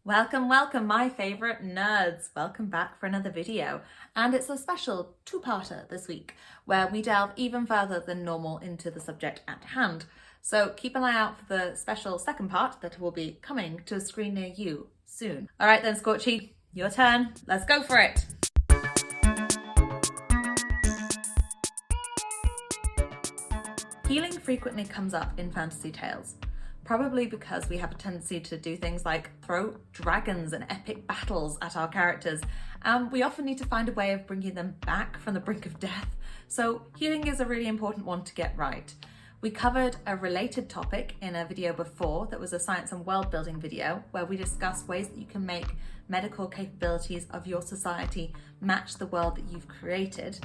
Welcome, welcome, my favorite nerds. Welcome back for another video. And it's a special two-parter this week where we delve even further than normal into the subject at hand. So keep an eye out for the special second part that will be coming to a screen near you soon. All right then, Scorchy, your turn. Let's go for it. Healing frequently comes up in fantasy tales. Probably because we have a tendency to do things like throw dragons and epic battles at our characters, and we often need to find a way of bringing them back from the brink of death. So healing is a really important one to get right. We covered a related topic in a video before that was a science and world building video where we discussed ways that you can make medical capabilities of your society match the world that you've created,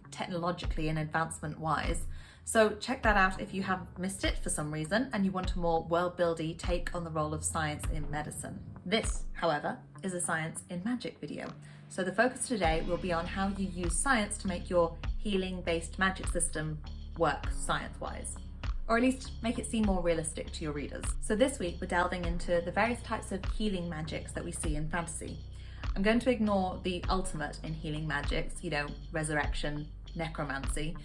technologically and advancement wise. So check that out if you have missed it for some reason and you want a more world-buildy take on the role of science in medicine. This, however, is a science in magic video. So the focus today will be on how you use science to make your healing-based magic system work science-wise, or at least make it seem more realistic to your readers. So this week we're delving into the various types of healing magics that we see in fantasy. I'm going to ignore the ultimate in healing magics, resurrection, necromancy,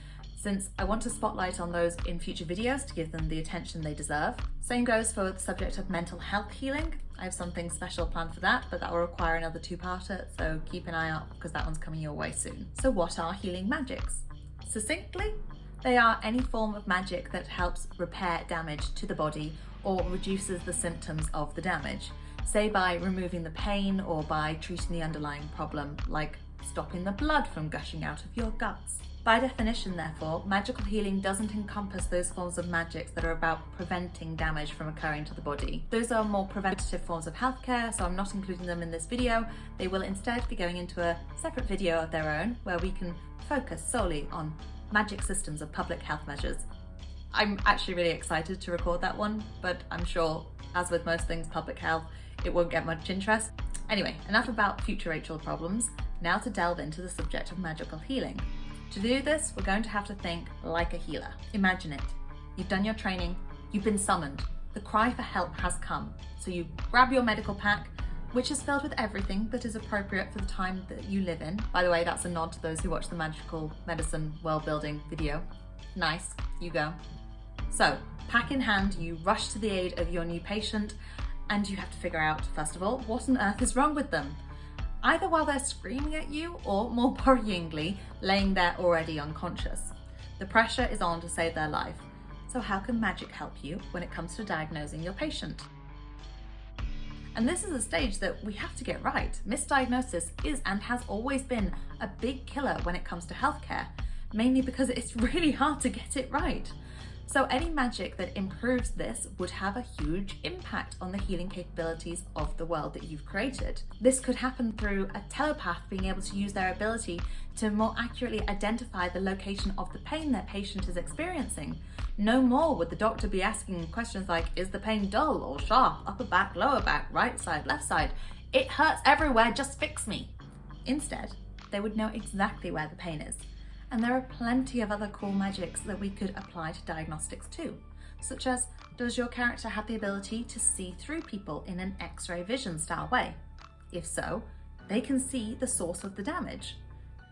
since I want to spotlight on those in future videos to give them the attention they deserve. Same goes for the subject of mental health healing. I have something special planned for that, but that will require another two-parter, so keep an eye out because that one's coming your way soon. So what are healing magics? Succinctly, they are any form of magic that helps repair damage to the body or reduces the symptoms of the damage, say by removing the pain or by treating the underlying problem, like stopping the blood from gushing out of your guts. By definition, therefore, magical healing doesn't encompass those forms of magics that are about preventing damage from occurring to the body. Those are more preventative forms of healthcare, so I'm not including them in this video. They will instead be going into a separate video of their own, where we can focus solely on magic systems of public health measures. I'm actually really excited to record that one, but I'm sure, as with most things public health, it won't get much interest. Anyway, enough about future Rachel problems. Now to delve into the subject of magical healing. To do this, we're going to have to think like a healer. Imagine it. You've done your training, you've been summoned. The cry for help has come. So you grab your medical pack, which is filled with everything that is appropriate for the time that you live in. By the way, that's a nod to those who watch the magical medicine world building video. Nice, you go. So, pack in hand, you rush to the aid of your new patient, and you have to figure out, first of all, what on earth is wrong with them? Either while they're screaming at you or, more worryingly, laying there already unconscious. The pressure is on to save their life. So how can magic help you when it comes to diagnosing your patient? And this is a stage that we have to get right. Misdiagnosis is and has always been a big killer when it comes to healthcare, mainly because it's really hard to get it right. So any magic that improves this would have a huge impact on the healing capabilities of the world that you've created. This could happen through a telepath being able to use their ability to more accurately identify the location of the pain their patient is experiencing. No more would the doctor be asking questions like, is the pain dull or sharp, upper back, lower back, right side, left side? It hurts everywhere, just fix me. Instead, they would know exactly where the pain is. And there are plenty of other cool magics that we could apply to diagnostics too, such as, does your character have the ability to see through people in an X-ray vision style way? If so, they can see the source of the damage.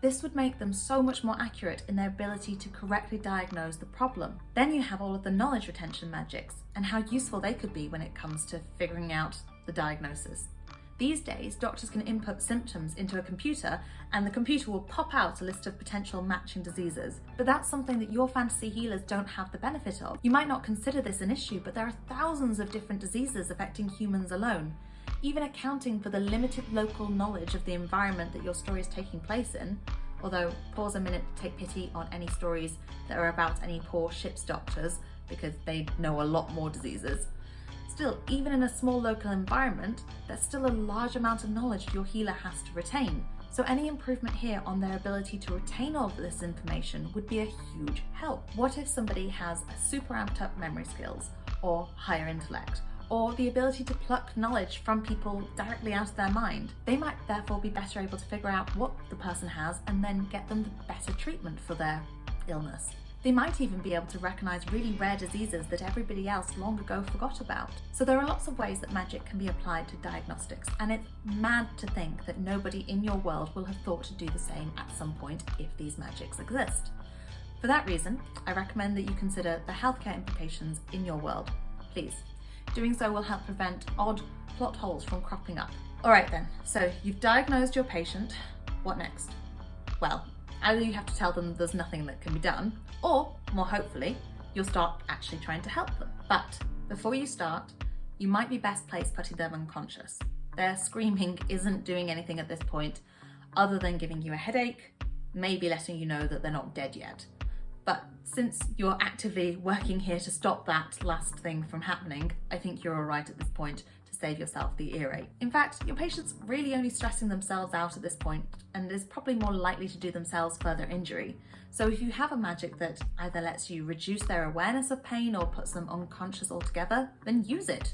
This would make them so much more accurate in their ability to correctly diagnose the problem. Then you have all of the knowledge retention magics and how useful they could be when it comes to figuring out the diagnosis. These days, doctors can input symptoms into a computer and the computer will pop out a list of potential matching diseases. But that's something that your fantasy healers don't have the benefit of. You might not consider this an issue, but there are thousands of different diseases affecting humans alone. Even accounting for the limited local knowledge of the environment that your story is taking place in, although pause a minute to take pity on any stories that are about any poor ship's doctors, because they know a lot more diseases. Still, even in a small local environment, there's still a large amount of knowledge your healer has to retain. So any improvement here on their ability to retain all of this information would be a huge help. What if somebody has a super amped up memory skills, or higher intellect, or the ability to pluck knowledge from people directly out of their mind? They might therefore be better able to figure out what the person has and then get them the better treatment for their illness. They might even be able to recognize really rare diseases that everybody else long ago forgot about. So there are lots of ways that magic can be applied to diagnostics, and it's mad to think that nobody in your world will have thought to do the same at some point if these magics exist. For that reason, I recommend that you consider the healthcare implications in your world. Please. Doing so will help prevent odd plot holes from cropping up. Alright then, so you've diagnosed your patient. What next? Well, either you have to tell them there's nothing that can be done, or, more hopefully, you'll start actually trying to help them. But before you start, you might be best placed putting them unconscious. Their screaming isn't doing anything at this point, other than giving you a headache, maybe letting you know that they're not dead yet. But since you're actively working here to stop that last thing from happening, I think you're alright at this point to save yourself the earache. In fact, your patient's really only stressing themselves out at this point and is probably more likely to do themselves further injury. So if you have a magic that either lets you reduce their awareness of pain or puts them unconscious altogether, then use it.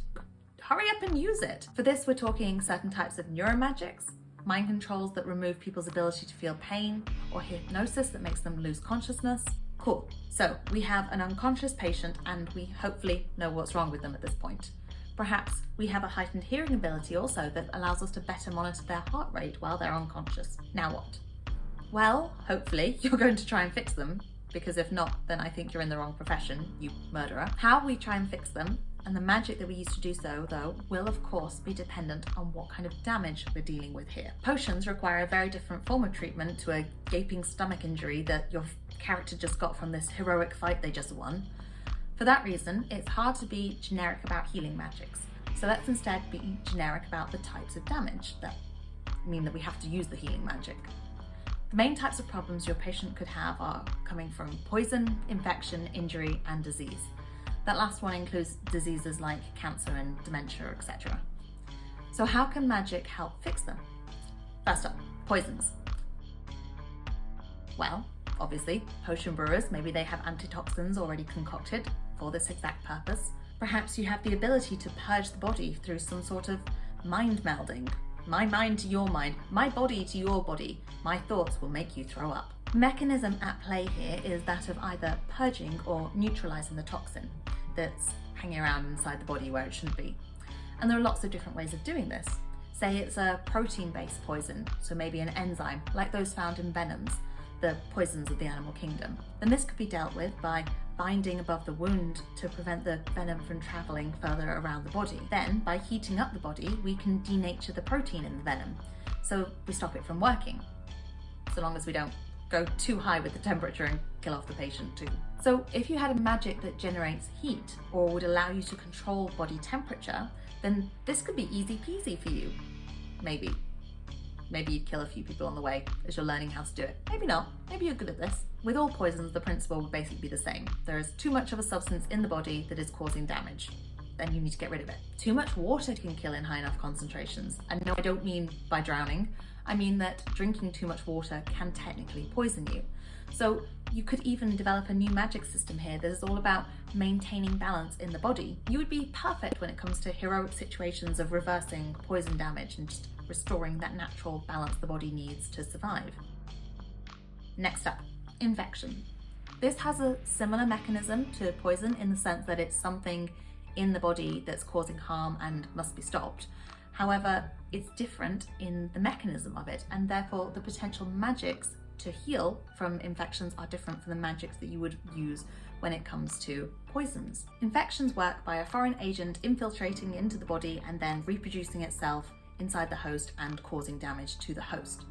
Hurry up and use it. For this, we're talking certain types of neuromagics, mind controls that remove people's ability to feel pain, or hypnosis that makes them lose consciousness. Cool. So we have an unconscious patient and we hopefully know what's wrong with them at this point. Perhaps we have a heightened hearing ability also that allows us to better monitor their heart rate while they're unconscious. Now what? Well, hopefully you're going to try and fix them, because if not, then I think you're in the wrong profession, you murderer. How we try and fix them, and the magic that we use to do so, though, will of course be dependent on what kind of damage we're dealing with here. Potions require a very different form of treatment to a gaping stomach injury that your character just got from this heroic fight they just won. For that reason, it's hard to be generic about healing magics. So let's instead be generic about the types of damage that mean that we have to use the healing magic. The main types of problems your patient could have are coming from poison, infection, injury, and disease. That last one includes diseases like cancer and dementia, etc. So how can magic help fix them? First up, poisons. Well, obviously, potion brewers, maybe they have antitoxins already concocted for this exact purpose. Perhaps you have the ability to purge the body through some sort of mind melding. My mind to your mind, my body to your body, my thoughts will make you throw up. The mechanism at play here is that of either purging or neutralizing the toxin that's hanging around inside the body where it shouldn't be. And there are lots of different ways of doing this. Say it's a protein-based poison, so maybe an enzyme, like those found in venoms, the poisons of the animal kingdom. Then this could be dealt with by binding above the wound to prevent the venom from traveling further around the body. Then, by heating up the body, we can denature the protein in the venom, so we stop it from working, so long as we don't go too high with the temperature and kill off the patient too. So if you had a magic that generates heat or would allow you to control body temperature, then this could be easy peasy for you. Maybe you'd kill a few people on the way as you're learning how to do it. Maybe not. Maybe you're good at this. With all poisons, the principle would basically be the same. There is too much of a substance in the body that is causing damage. Then you need to get rid of it. Too much water can kill in high enough concentrations. And no, I don't mean by drowning. I mean that drinking too much water can technically poison you. So you could even develop a new magic system here that is all about maintaining balance in the body. You would be perfect when it comes to heroic situations of reversing poison damage and just restoring that natural balance the body needs to survive. Next up, infection. This has a similar mechanism to poison in the sense that it's something in the body that's causing harm and must be stopped. However, it's different in the mechanism of it, and therefore the potential magics to heal from infections are different from the magics that you would use when it comes to poisons. Infections work by a foreign agent infiltrating into the body and then reproducing itself inside the host and causing damage to the host.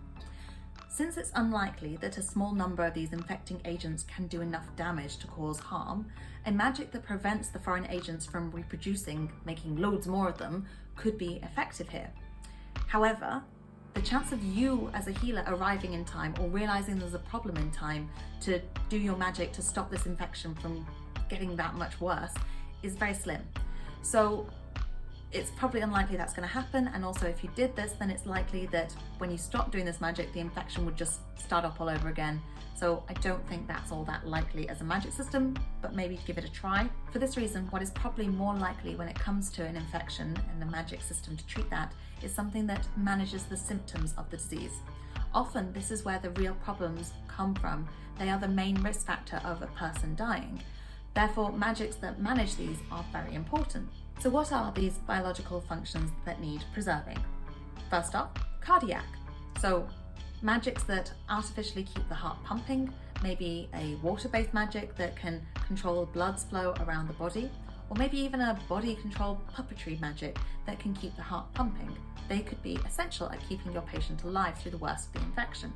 Since it's unlikely that a small number of these infecting agents can do enough damage to cause harm, a magic that prevents the foreign agents from reproducing, making loads more of them, could be effective here. However, the chance of you as a healer arriving in time or realizing there's a problem in time to do your magic to stop this infection from getting that much worse is very slim. So it's probably unlikely that's going to happen, and also if you did this, then it's likely that when you stop doing this magic, the infection would just start up all over again. So I don't think that's all that likely as a magic system, but maybe give it a try. For this reason, what is probably more likely when it comes to an infection and a magic system to treat that is something that manages the symptoms of the disease. Often this is where the real problems come from. They are the main risk factor of a person dying. Therefore, magics that manage these are very important. So what are these biological functions that need preserving? First off, cardiac. So magics that artificially keep the heart pumping, maybe a water-based magic that can control blood's flow around the body, or maybe even a body-controlled puppetry magic that can keep the heart pumping. They could be essential at keeping your patient alive through the worst of the infection.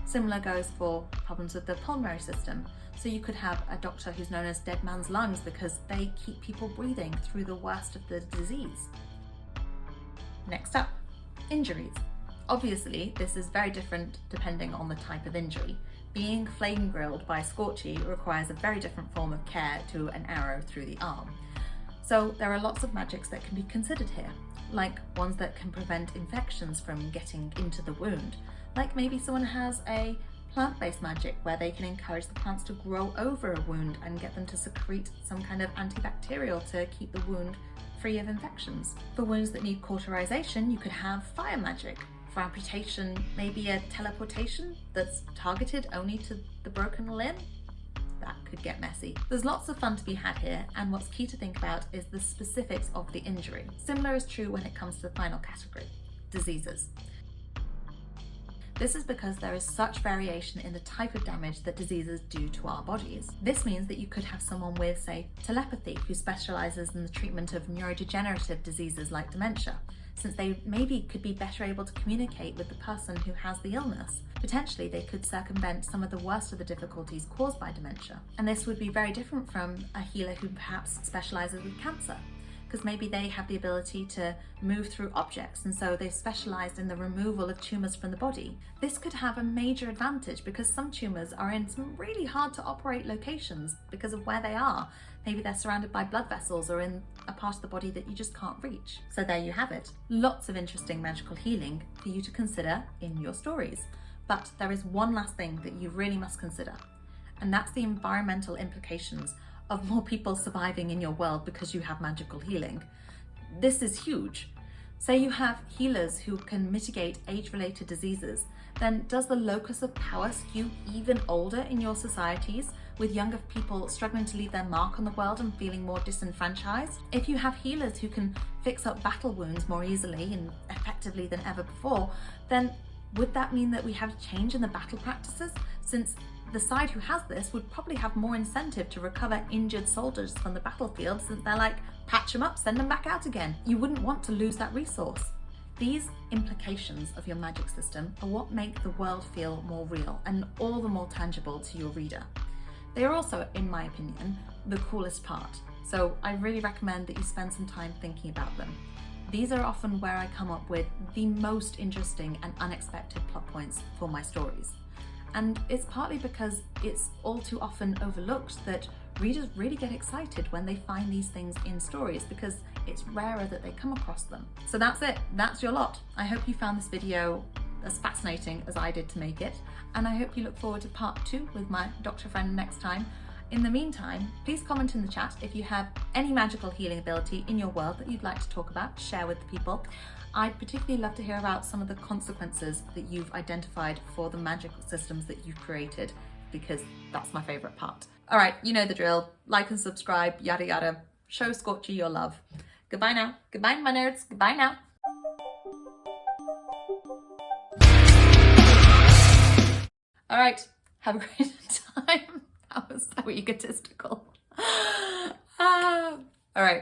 Similar goes for problems with the pulmonary system. So you could have a doctor who's known as dead man's lungs because they keep people breathing through the worst of the disease. Next up, injuries. Obviously, this is very different depending on the type of injury. Being flame grilled by scorchy requires a very different form of care to an arrow through the arm. So there are lots of magics that can be considered here, like ones that can prevent infections from getting into the wound. Like maybe someone has a plant-based magic where they can encourage the plants to grow over a wound and get them to secrete some kind of antibacterial to keep the wound free of infections. For wounds that need cauterization, you could have fire magic. For amputation, maybe a teleportation that's targeted only to the broken limb? That could get messy. There's lots of fun to be had here, and what's key to think about is the specifics of the injury. Similar is true when it comes to the final category, diseases. This is because there is such variation in the type of damage that diseases do to our bodies. This means that you could have someone with, say, telepathy who specializes in the treatment of neurodegenerative diseases like dementia, since they maybe could be better able to communicate with the person who has the illness. Potentially, they could circumvent some of the worst of the difficulties caused by dementia. And this would be very different from a healer who perhaps specializes with cancer, because maybe they have the ability to move through objects, and so they've specialized in the removal of tumors from the body. This could have a major advantage because some tumors are in some really hard to operate locations because of where they are. Maybe they're surrounded by blood vessels or in a part of the body that you just can't reach. So there you have it. Lots of interesting magical healing for you to consider in your stories. But there is one last thing that you really must consider, and that's the environmental implications of more people surviving in your world because you have magical healing. This is huge. Say you have healers who can mitigate age-related diseases, then does the locus of power skew even older in your societies, with younger people struggling to leave their mark on the world and feeling more disenfranchised? If you have healers who can fix up battle wounds more easily and effectively than ever before, then would that mean that we have a change in the battle practices, since the side who has this would probably have more incentive to recover injured soldiers from the battlefield, since they're like, patch them up, send them back out again. You wouldn't want to lose that resource. These implications of your magic system are what make the world feel more real and all the more tangible to your reader. They are also, in my opinion, the coolest part. So I really recommend that you spend some time thinking about them. These are often where I come up with the most interesting and unexpected plot points for my stories. And it's partly because it's all too often overlooked that readers really get excited when they find these things in stories, because it's rarer that they come across them. So that's it, that's your lot. I hope you found this video as fascinating as I did to make it, and I hope you look forward to part 2 with my doctor friend next time. In the meantime, please comment in the chat if you have any magical healing ability in your world that you'd like to talk about, share with the people. I'd particularly love to hear about some of the consequences that you've identified for the magical systems that you've created, because that's my favourite part. All right, you know the drill. Like and subscribe, yada yada. Show Scorchy your love. Goodbye now. Goodbye, my nerds. Goodbye now. All right, have a great time. That was so egotistical. All right.